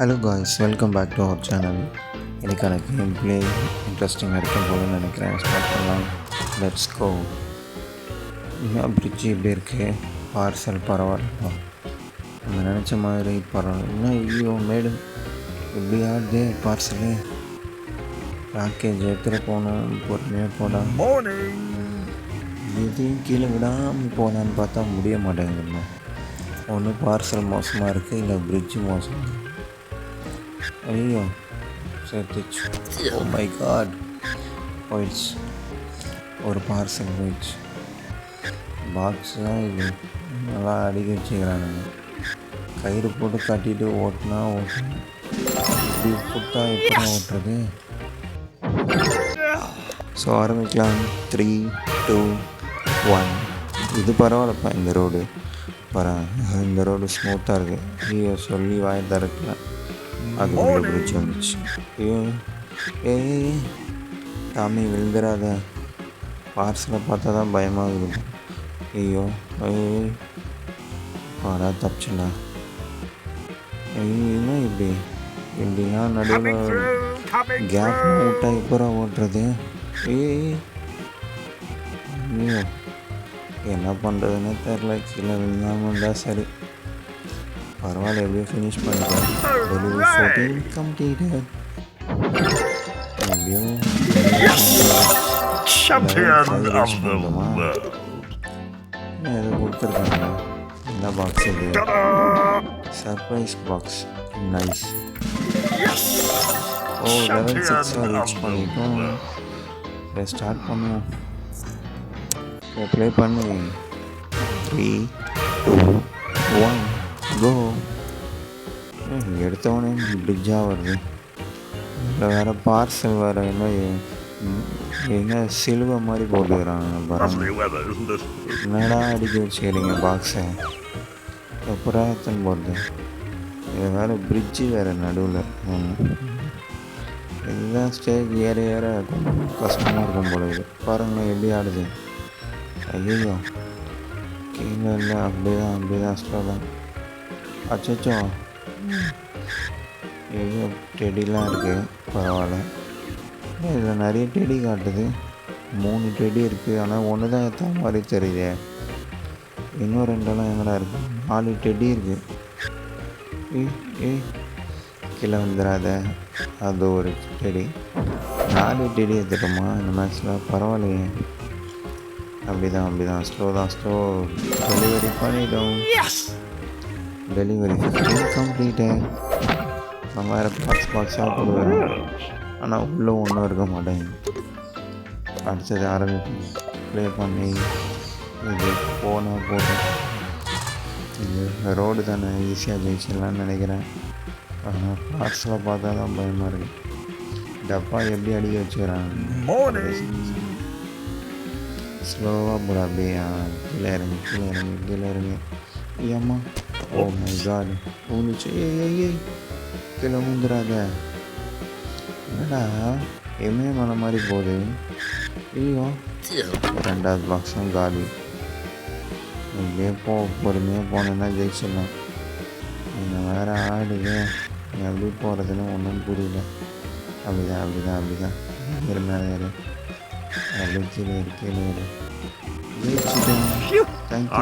Hello guys, welcome back to our channel. இன்றைக்கான game play இன்ட்ரெஸ்டிங்காக இருக்கும் போது நினைக்கிறேன். ஸ்டார்ட் பண்ணலாம். Let's go. இன்னும் பிரிட்ஜு இப்படி இருக்குது. பார்சல் பரவாயில்ல, நம்ம நினச்ச மாதிரி பரவாயில்ல. இன்னும் ஐயோ மேடு இப்படி ஆகுது. பார்சலு பேக்கேஜ் எடுத்துகிட்டு போகணும். பொறுமையாக போகலாம். எதையும் கீழே விடாமல் போகலான்னு பார்த்தா முடிய மாட்டேங்குதுண்ணா. ஒன்று பார்சல் மோசமாக இருக்குது, இல்லை பிரிட்ஜு மோசமாக இருக்குது. ஐயோ சேர்த்துச்சு. ஓ மை காட், போயிடுச்சு. ஒரு பார்சல் போயிடுச்சு. பாக்ஸ் தான் இது. நல்லா அடிக்க வச்சுக்கிறானுங்க. கயிறு போட்டு கட்டிட்டு ஓட்டினா ஓட்டணும். இப்படி புட்டா எப்படி ஓட்டுறது? ஸோ ஆரம்பிக்கலாம். 3, 2, 1. இது பரவாயில்லப்பா. இந்த ரோடு இந்த ரோடு ஸ்மூத்தாக இருக்குது. ஐயோ சொல்லி வாய திறக்கல, அதுக்குள்ளே பிடிச்சி வந்துச்சு. ஏய் டாமி விழுந்துடாத. பார்சலை பார்த்தா தான் பயமாக இருக்குது. ஐயோ பாடா தப்பிச்சுடா. என்ன இப்படின்னா நடுவில் கேப் விட்டா எப்பரா ஓட்டுறது? ஐயோ என்ன பண்ணுறதுன்னு தெரில. கீழே விழுந்தாமல் இருந்தால் சரி, பரவாயில்ல. எப்படியோ ஃபினிஷ் பண்ணிட்டேன். Delivery 14 completed. எப்படியோ எது கொடுத்துருக்காங்க. என்ன பாக்ஸ் இது? Surprise box. Nice. Oh level 6 reach பண்ணிட்டோம். ஸ்டார்ட் பண்ணுவோம். ப்ளே பண்ணு. 3, 2, 1 கோ. எடுத்தவொடனே பிரிட்ஜாக வருது. இதில் வேறு பார்சல் வேறு. என்ன சிலுவை மாதிரி போட்டுக்கிறாங்க. என்னடா அடிக்க வச்சுக்கிறீங்க பாக்ஸை? எப்படா எத்தனை போடுது? இது வேறு பிரிட்ஜு வேறு நடுவில். இதுதான் ஸ்டேஜ் ஏற கஷ்டமாக இருக்கும் போல. இது பாருங்களேன் எப்படி ஆடுது. ஐயோ கீழே இல்லை. அப்படிதான் ஸ்லோ தான். அச்சோ ஐயோ டெடிலாம் இருக்குது. பரவாயில்ல. இதில் நிறைய டெடி காட்டுது. 3 டெடி இருக்குது. ஆனால் ஒன்று தான் ஏற்ற மாதிரி தெரியுது. இன்னும் 2 எங்கடா இருக்குது? 4 டெடி இருக்குது. கீழே வந்துடாத. அது ஒரு டெடி. 4 டெடி எடுத்துட்டோமா இந்த மேட்ச்சில்? பரவாயில்லையே. அப்படிதான் ஸ்லோ. டெலிவரி பண்ணிட்டோம். Delivery 15 completed. நம்ம வேறு பாக்ஸாக கொடுக்குறோம். ஆனால் உள்ளே ஒன்றும் இருக்க மாட்டேங்குது. அடுத்தது ஆரம்பிப்போம். ப்ளே பண்ணி இது போனால் போதும். இது ரோடு தானே, ஈஸியாக ஜெயிச்சிடலான்னு நினைக்கிறேன். ஆனால் பார்சலை பார்த்தா தான் பயமாக இருக்குது. டப்பா எப்படி அடிக்க வச்சுக்கிறாங்க. ஸ்லோவாக போட. அப்படியே கீழே இறங்கி ஏம்மா. ஓ மை காட் ஊந்துச்சு. ஏய் கீழே ஊந்துடாத. என்னடா எம்ஏ மன மாதிரி போகுது. ஐயோ 2வது பாக்ஸும் காலி. இப்படியே பொறுமையாக போனேன்னா ஜெயிச்சிடலாம். நீங்கள் வேறு ஆடுங்க. எப்படி போகிறதுன்னு ஒன்றும் புரியல. அப்படிதான் மேலே அப்படியே கீழே ஜெயிச்சிட்டோம். தேங்க்யூ.